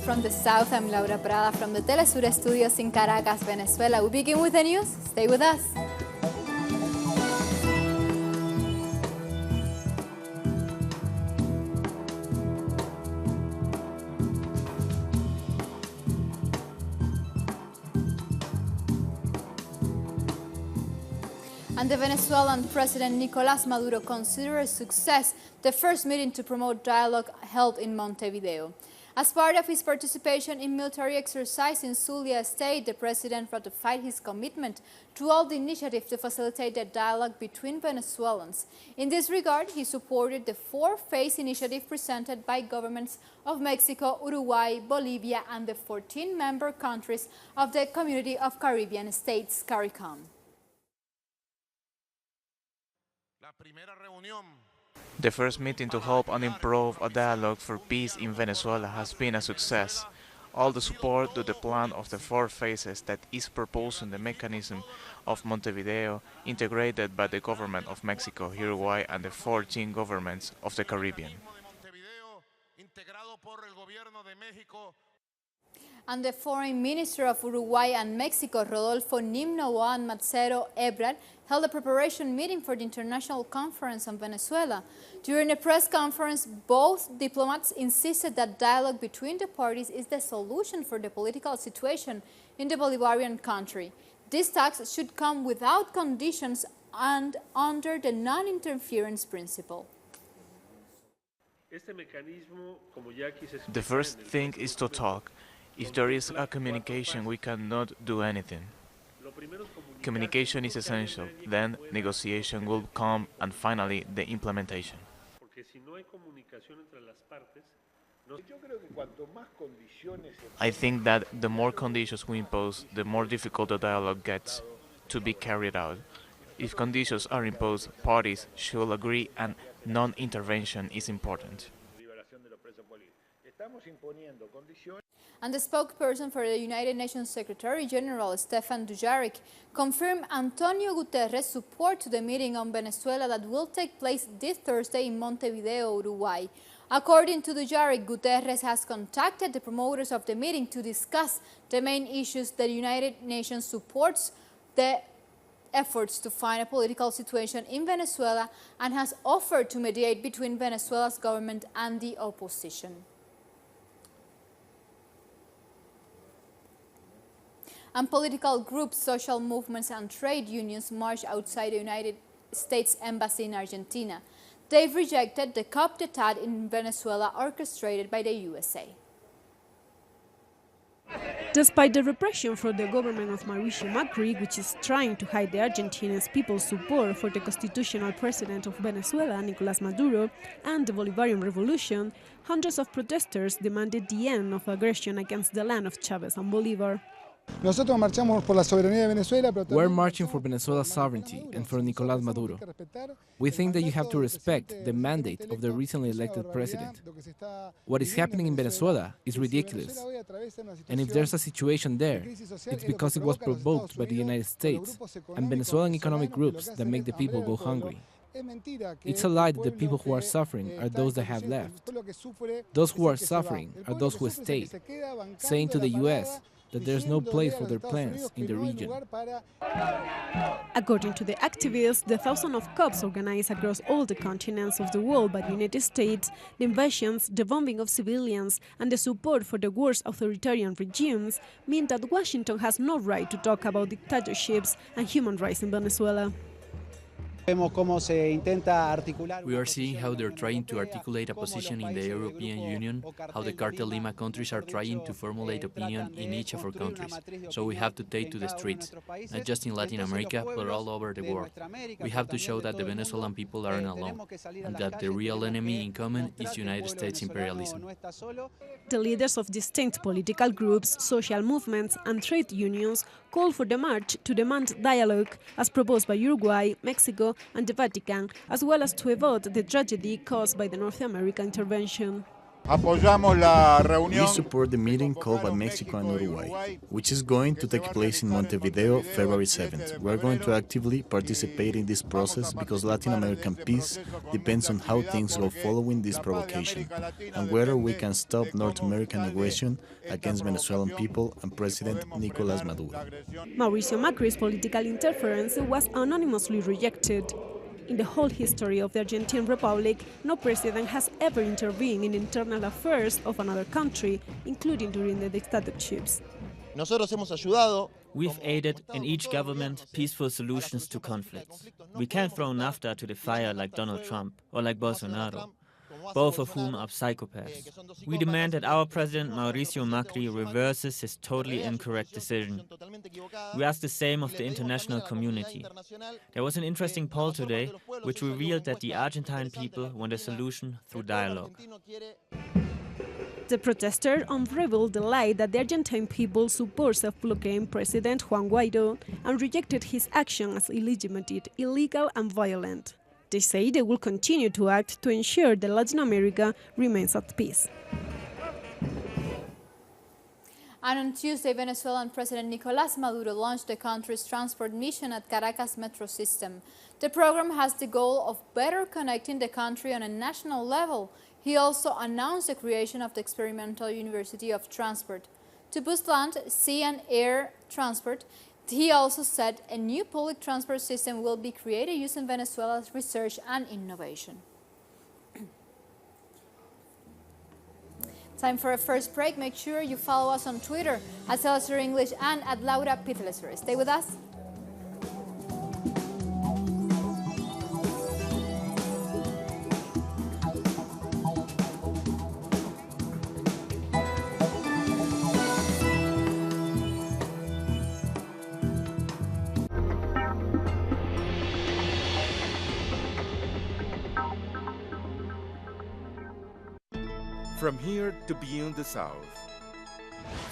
from the South. I'm Laura Prada from the Telesur studios in Caracas, Venezuela. We begin with the news. Stay with us. And the Venezuelan President Nicolás Maduro considered a success the first meeting to promote dialogue held in Montevideo. As part of his participation in military exercise in Zulia State, the president ratified his commitment to all the initiative to facilitate the dialogue between Venezuelans. In this regard, he supported the four-phase initiative presented by governments of Mexico, Uruguay, Bolivia, and the 14 member countries of the Community of Caribbean States, CARICOM. The first meeting to help and improve a dialogue for peace in Venezuela has been a success. All the support to the plan of the four phases that is proposing the mechanism of Montevideo, integrated by the government of Mexico, Uruguay, and the 14 governments of the Caribbean. And the Foreign Minister of Uruguay and Mexico, Rodolfo Nimnoa and Marcelo Ebrard, held a preparation meeting for the International Conference on Venezuela. During a press conference, both diplomats insisted that dialogue between the parties is the solution for the political situation in the Bolivarian country. These talks should come without conditions and under the non-interference principle. The first thing is to talk. If there is a communication, we cannot do anything. Communication is essential, then negotiation will come, and finally the implementation. I think that the more conditions we impose, the more difficult the dialogue gets to be carried out. If conditions are imposed, parties should agree, and non-intervention is important. And the spokesperson for the United Nations Secretary General, Stefan Dujarric, confirmed Antonio Guterres' support to the meeting on Venezuela that will take place this Thursday in Montevideo, Uruguay. According to Dujarric, Guterres has contacted the promoters of the meeting to discuss the main issues. The United Nations supports the efforts to find a political situation in Venezuela and has offered to mediate between Venezuela's government and the opposition. And political groups, social movements, and trade unions marched outside the United States Embassy in Argentina. They've rejected the coup d'etat in Venezuela orchestrated by the USA. Despite the repression from the government of Mauricio Macri, which is trying to hide the Argentinian people's support for the constitutional president of Venezuela, Nicolás Maduro, and the Bolivarian Revolution, hundreds of protesters demanded the end of aggression against the land of Chavez and Bolívar. We're marching for Venezuela's sovereignty and for Nicolás Maduro. We think that you have to respect the mandate of the recently elected president. What is happening in Venezuela is ridiculous. And if there's a situation there, it's because it was provoked by the United States and Venezuelan economic groups that make the people go hungry. It's a lie that the people who are suffering are those that have left. Those who are suffering are those who stayed, saying to the US that there's no place for their plans in the region. According to the activists, the thousands of coups organized across all the continents of the world by the United States, the invasions, the bombing of civilians, and the support for the worst authoritarian regimes mean that Washington has no right to talk about dictatorships and human rights in Venezuela. We are seeing how they're trying to articulate a position in the European Union, how the Cartel Lima countries are trying to formulate opinion in each of our countries. So we have to take to the streets, not just in Latin America, but all over the world. We have to show that the Venezuelan people aren't alone, and that the real enemy in common is United States imperialism. The leaders of distinct political groups, social movements, and trade unions called for the march to demand dialogue as proposed by Uruguay, Mexico, and the Vatican, as well as to avoid the tragedy caused by the North American intervention. We support the meeting called by Mexico and Uruguay, which is going to take place in Montevideo February 7th. We are going to actively participate in this process because Latin American peace depends on how things go following this provocation, and whether we can stop North American aggression against Venezuelan people and President Nicolás Maduro. Mauricio Macri's political interference was anonymously rejected. In the whole history of the Argentine Republic, no president has ever intervened in internal affairs of another country, including during the dictatorships. We've aided, in each government, peaceful solutions to conflicts. We can't throw NAFTA to the fire like Donald Trump or like Bolsonaro, both of whom are psychopaths. We demand that our president Mauricio Macri reverses his totally incorrect decision. We ask the same of the international community. There was an interesting poll today which revealed that the Argentine people want a solution through dialogue. The protester unraveled the lie that the Argentine people support self-proclaimed President Juan Guaido and rejected his action as illegitimate, illegal and violent. They say they will continue to act to ensure that Latin America remains at peace. And on Tuesday, Venezuelan President Nicolás Maduro launched the country's transport mission at Caracas metro system. The program has the goal of better connecting the country on a national level. He also announced the creation of the Experimental University of Transport to boost land, sea and air transport. He also said a new public transport system will be created using Venezuela's research and innovation. Time for a first break. Make sure you follow us on Twitter at Celestor English and at Laura Pitleser. Stay with us. From here to beyond the South.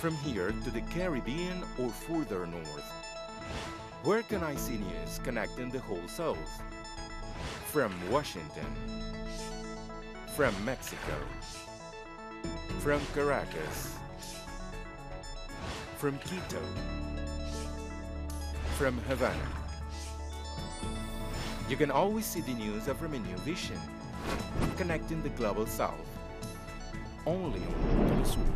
From here to the Caribbean or further north. Where can I see news connecting the whole South? From Washington. From Mexico. From Caracas. From Quito. From Havana. You can always see the news from a new vision, connecting the global South. Only on Telesur.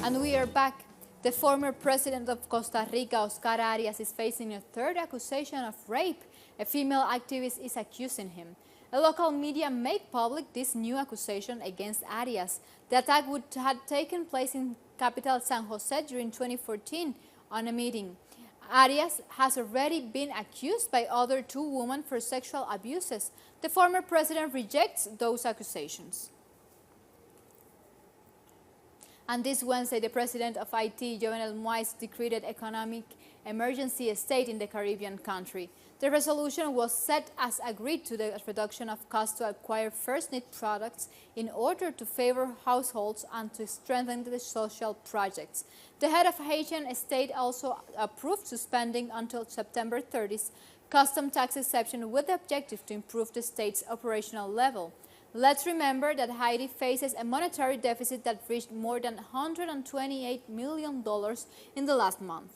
And we are back. The former president of Costa Rica, Oscar Arias, is facing a third accusation of rape. A female activist is accusing him. A local media made public this new accusation against Arias. The attack had taken place in capital San Jose during 2014 on a meeting. Arias has already been accused by other two women for sexual abuses. The former president rejects those accusations. And this Wednesday, the president of Haiti, Jovenel Moïse, decreed an economic emergency state in the Caribbean country. The resolution was set as agreed to the reduction of costs to acquire first-need products in order to favor households and to strengthen the social projects. The head of Haitian state also approved suspending until September 30th custom tax exemption with the objective to improve the state's operational level. Let's remember that Haiti faces a monetary deficit that reached more than $128 million in the last month.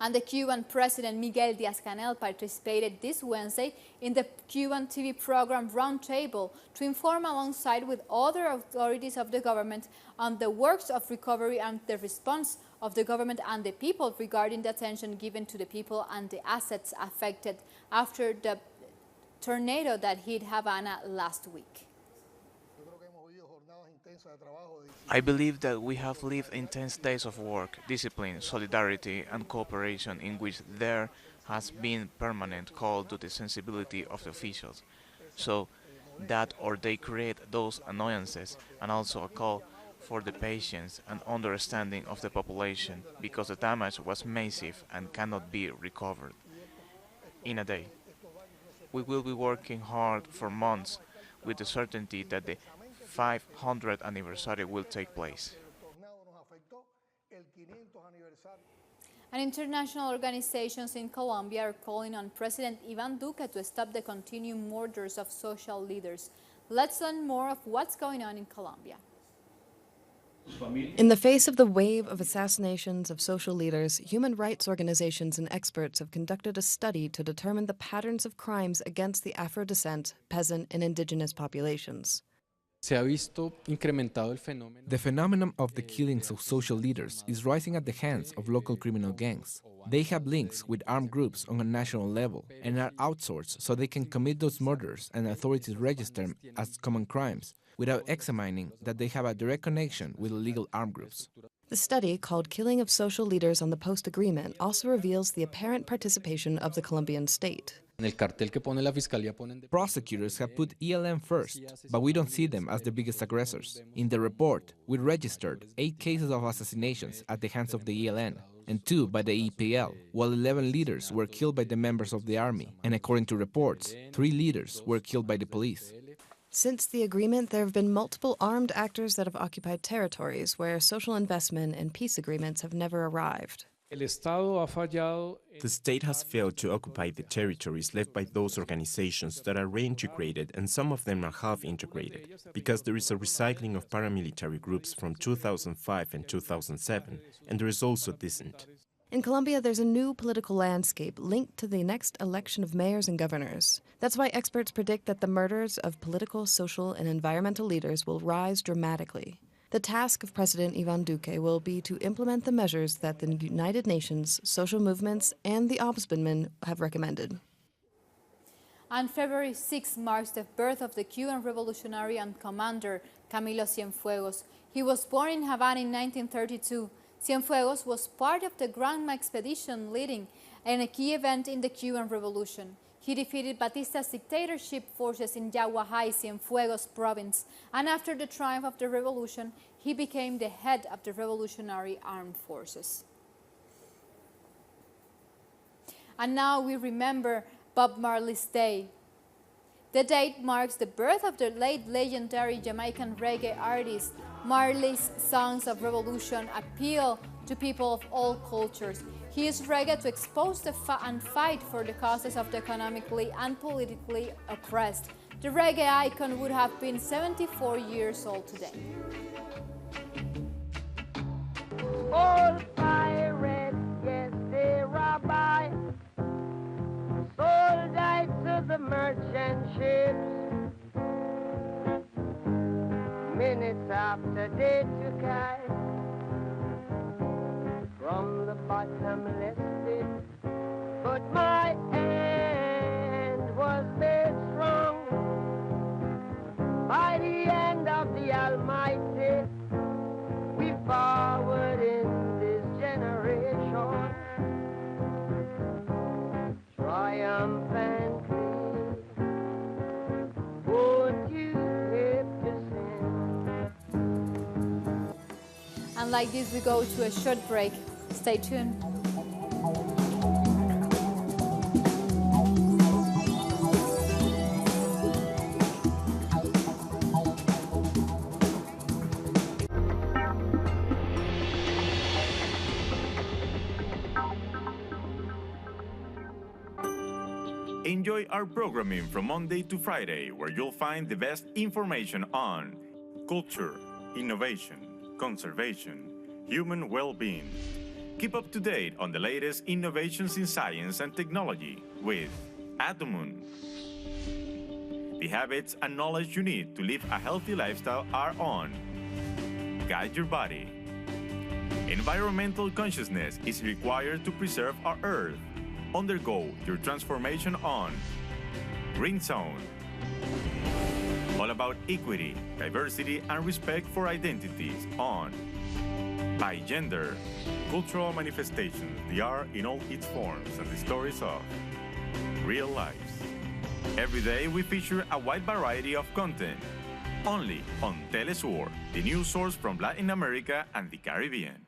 And the Cuban President Miguel Díaz-Canel participated this Wednesday in the Cuban TV program Roundtable to inform alongside with other authorities of the government on the works of recovery and the response of the government and the people regarding the attention given to the people and the assets affected after the tornado that hit Havana last week. I believe that we have lived intense days of work, discipline, solidarity, and cooperation in which there has been permanent call to the sensibility of the officials, so that or they create those annoyances, and also a call for the patience and understanding of the population, because the damage was massive and cannot be recovered in a day. We will be working hard for months with the certainty that the 500th anniversary will take place. And international organizations in Colombia are calling on President Iván Duque to stop the continued murders of social leaders. Let's learn more of what's going on in Colombia. In the face of the wave of assassinations of social leaders, human rights organizations and experts have conducted a study to determine the patterns of crimes against the Afro-descent, peasant, and indigenous populations. The phenomenon of the killings of social leaders is rising at the hands of local criminal gangs. They have links with armed groups on a national level and are outsourced so they can commit those murders, and authorities register them as common crimes without examining that they have a direct connection with illegal armed groups. The study, called Killing of Social Leaders on the Post Agreement, also reveals the apparent participation of the Colombian state. Prosecutors have put ELN first, but we don't see them as the biggest aggressors. In the report, we registered 8 cases of assassinations at the hands of the ELN and 2 by the EPL, while 11 leaders were killed by the members of the army, and according to reports, 3 leaders were killed by the police. Since the agreement, there have been multiple armed actors that have occupied territories where social investment and peace agreements have never arrived. The state has failed to occupy the territories left by those organizations that are reintegrated, and some of them are half-integrated, because there is a recycling of paramilitary groups from 2005 and 2007, and there is also dissent. In Colombia, there's a new political landscape linked to the next election of mayors and governors. That's why experts predict that the murders of political, social, and environmental leaders will rise dramatically. The task of President Iván Duque will be to implement the measures that the United Nations, social movements, and the Ombudsman have recommended. On February 6 marks the birth of the Cuban revolutionary and commander Camilo Cienfuegos. He was born in Havana in 1932. Cienfuegos was part of the Granma expedition leading in a key event in the Cuban Revolution. He defeated Batista's dictatorship forces in Yaguajay, Cienfuegos province, and after the triumph of the revolution, he became the head of the Revolutionary Armed Forces. And now we remember Bob Marley's Day. The date marks the birth of the late legendary Jamaican reggae artist. Marley's songs of revolution appeal to people of all cultures. He used reggae to expose and fight for the causes of the economically and politically oppressed. The reggae icon would have been 74 years old today. All pirates, yes, they rabbi, sold I to the merchant ships. Minutes after they took I from the bottomless pit, but my hand was made strong by the hand of the Almighty. We forward in this generation, triumphantly. Won't you help to sing? And like this, we go to a short break. Stay tuned. Enjoy our programming from Monday to Friday, where you'll find the best information on culture, innovation, conservation, human well-being. Keep up to date on the latest innovations in science and technology with Atomun. The habits and knowledge you need to live a healthy lifestyle are on Guide Your Body. Environmental consciousness is required to preserve our Earth. Undergo your transformation on Green Zone. All about equity, diversity, and respect for identities on By Gender. Cultural manifestations, they are in all its forms and the stories of real lives. Every day we feature a wide variety of content. Only on Telesur, the news source from Latin America and the Caribbean.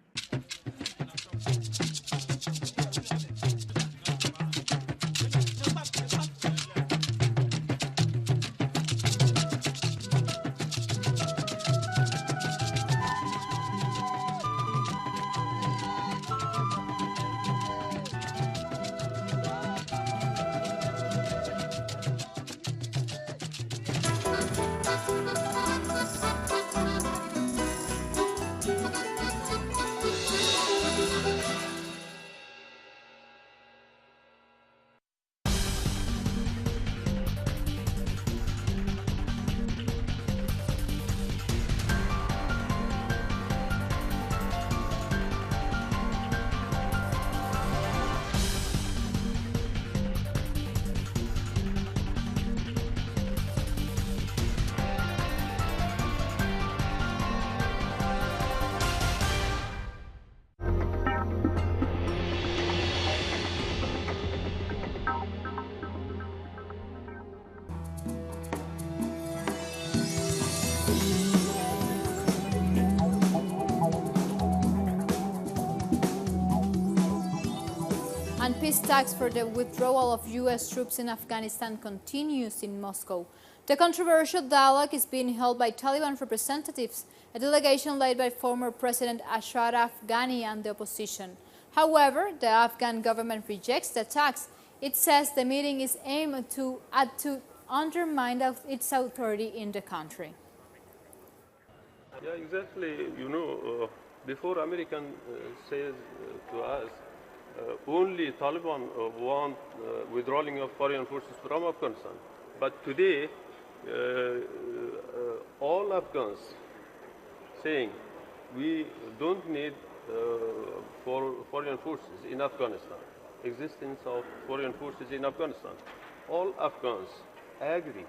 And peace talks for the withdrawal of U.S. troops in Afghanistan continues in Moscow. The controversial dialogue is being held by Taliban representatives, a delegation led by former President Ashraf Ghani and the opposition. However, the Afghan government rejects the talks. It says the meeting is aimed to undermine its authority in the country. Yeah, exactly. You know, before American says to us, only Taliban want withdrawing of foreign forces from Afghanistan. But today, all Afghans saying we don't need foreign forces in Afghanistan, existence of foreign forces in Afghanistan. All Afghans agree.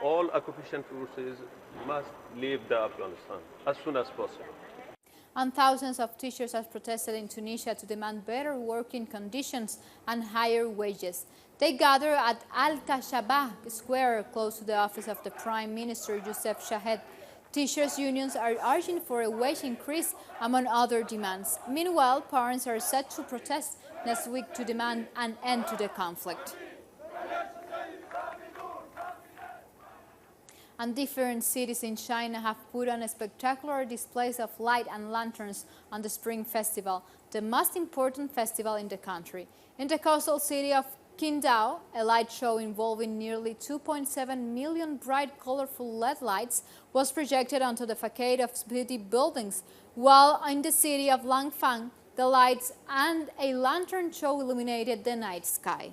All occupation forces must leave Afghanistan as soon as possible. And thousands of teachers have protested in Tunisia to demand better working conditions and higher wages. They gather at Al-Kashabah Square, close to the office of the Prime Minister Youssef Chahed. Teachers' unions are urging for a wage increase, among other demands. Meanwhile, parents are set to protest next week to demand an end to the conflict. And different cities in China have put on spectacular displays of light and lanterns on the Spring Festival, the most important festival in the country. In the coastal city of Qingdao, a light show involving nearly 2.7 million bright, colorful LED lights was projected onto the facade of city buildings, while in the city of Langfang, the lights and a lantern show illuminated the night sky.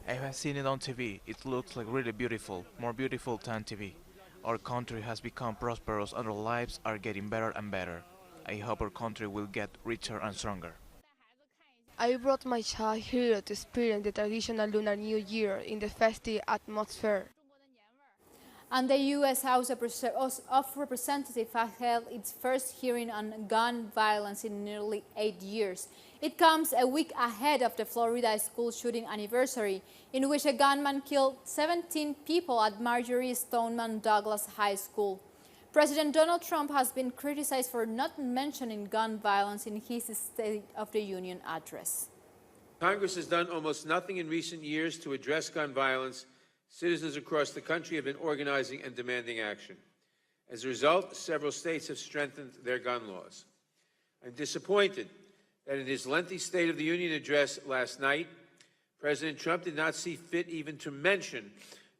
I have seen it on TV. It looks like really beautiful, more beautiful than TV. Our country has become prosperous and our lives are getting better and better. I hope our country will get richer and stronger. I brought my child here to experience the traditional Lunar New Year in the festive atmosphere. And the U.S. House of Representatives has held its first hearing on gun violence in nearly 8 years. It comes a week ahead of the Florida school shooting anniversary, in which a gunman killed 17 people at Marjorie Stoneman Douglas High School. President Donald Trump has been criticized for not mentioning gun violence in his State of the Union address. Congress has done almost nothing in recent years to address gun violence. Citizens across the country have been organizing and demanding action. As a result, several states have strengthened their gun laws. I'm disappointed that in his lengthy State of the Union address last night, President Trump did not see fit even to mention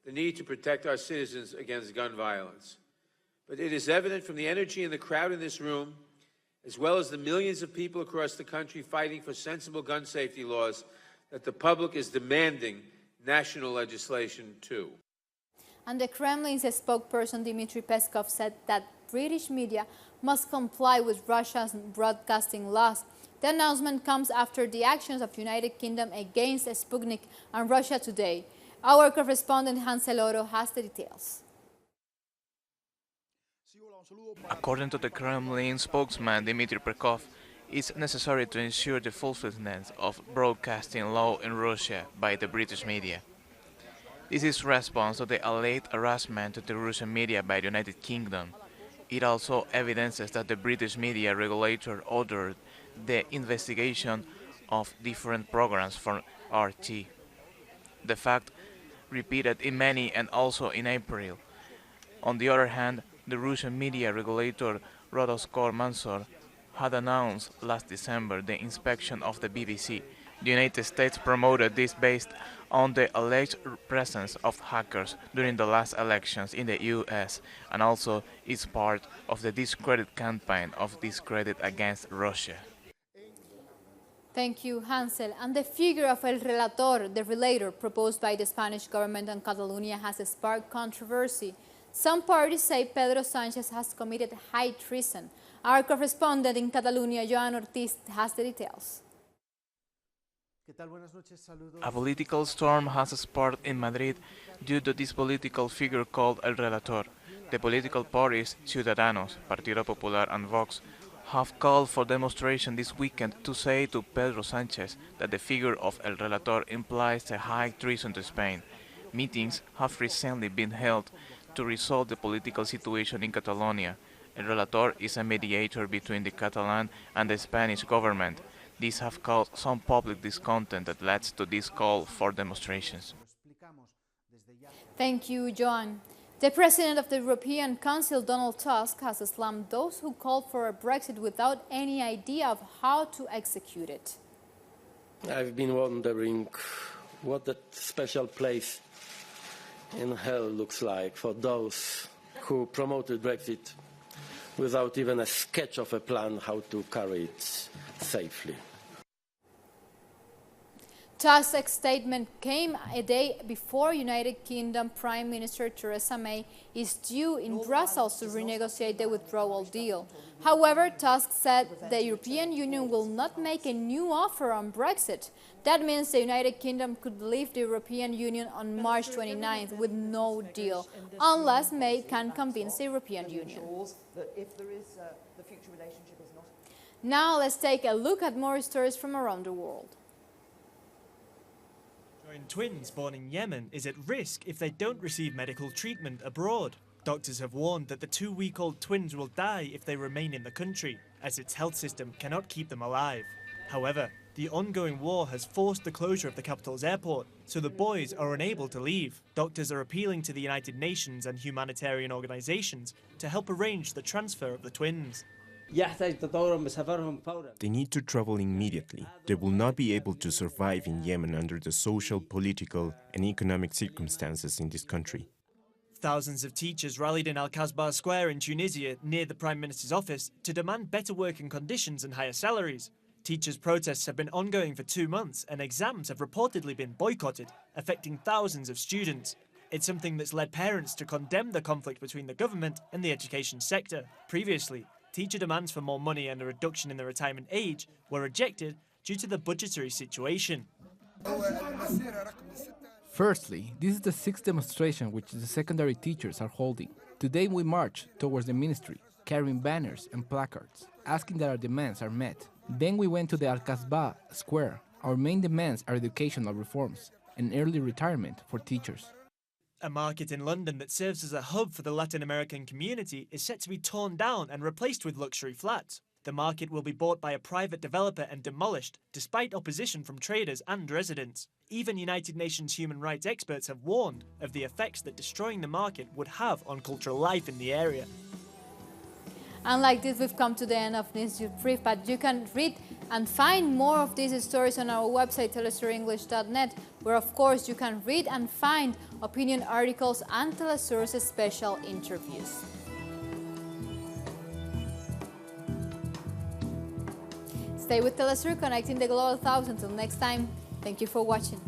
the need to protect our citizens against gun violence. But it is evident from the energy in the crowd in this room, as well as the millions of people across the country fighting for sensible gun safety laws, that the public is demanding national legislation too. And the Kremlin's spokesperson Dmitry Peskov said that British media must comply with Russia's broadcasting laws. The announcement comes after the actions of the United Kingdom against Sputnik and Russia Today. Our correspondent Hansel Oro has the details. According to the Kremlin spokesman Dmitry Peskov, it's necessary to ensure the fulfillment of broadcasting law in Russia by the British media. This is response to the alleged harassment of the Russian media by the United Kingdom. It also evidences that the British media regulator ordered the investigation of different programs from RT. The fact repeated in May and also in April. On the other hand, the Russian media regulator Roskomnadzor had announced last December the inspection of the BBC. The United States promoted this based on the alleged presence of hackers during the last elections in the US, and also is part of the discredit campaign of discredit against Russia. Thank you, Hansel. And the figure of El Relator, the relator proposed by the Spanish government on Catalonia, has sparked controversy. Some parties say Pedro Sanchez has committed high treason. Our correspondent in Catalonia, Joan Ortiz, has the details. A political storm has sparked in Madrid due to this political figure called El Relator. The political parties Ciudadanos, Partido Popular and Vox have called for demonstration this weekend to say to Pedro Sanchez that the figure of El Relator implies a high treason to Spain. Meetings have recently been held to resolve the political situation in Catalonia. El Relator is a mediator between the Catalan and the Spanish government. These have caused some public discontent that led to this call for demonstrations. Thank you, Joan. The President of the European Council, Donald Tusk, has slammed those who called for a Brexit without any idea of how to execute it. I've been wondering what that special place in hell looks like for those who promoted Brexit without even a sketch of a plan how to carry it safely. Tusk's statement came a day before United Kingdom Prime Minister Theresa May is due in Brussels to renegotiate the withdrawal deal. However, Tusk said the European Union will not make a new offer on Brexit. That means the United Kingdom could leave the European Union on March 29th with no deal, unless May can convince the European Union. Now let's take a look at more stories from around the world. Twins born in Yemen is at risk if they don't receive medical treatment abroad. Doctors have warned that the 2-week-old twins will die if they remain in the country, as its health system cannot keep them alive. However, the ongoing war has forced the closure of the capital's airport, so the boys are unable to leave. Doctors are appealing to the United Nations and humanitarian organizations to help arrange the transfer of the twins. They need to travel immediately. They will not be able to survive in Yemen under the social, political, and economic circumstances in this country. Thousands of teachers rallied in Al-Kasbah Square in Tunisia, near the Prime Minister's office, to demand better working conditions and higher salaries. Teachers' protests have been ongoing for 2 months, and exams have reportedly been boycotted, affecting thousands of students. It's something that's led parents to condemn the conflict between the government and the education sector. Previously, teacher demands for more money and a reduction in the retirement age were rejected due to the budgetary situation. Firstly, this is the 6th demonstration which the secondary teachers are holding. Today we march towards the ministry, carrying banners and placards, asking that our demands are met. Then we went to the Al-Kasbah Square. Our main demands are educational reforms and early retirement for teachers. A market in London that serves as a hub for the Latin American community is set to be torn down and replaced with luxury flats. The market will be bought by a private developer and demolished, despite opposition from traders and residents. Even United Nations human rights experts have warned of the effects that destroying the market would have on cultural life in the area. And like this, we've come to the end of this brief, but you can read and find more of these stories on our website, telesurenglish.net, where of course you can read and find opinion articles and Telesur's special interviews. Stay with Telesur, connecting the global south. Until next time, thank you for watching.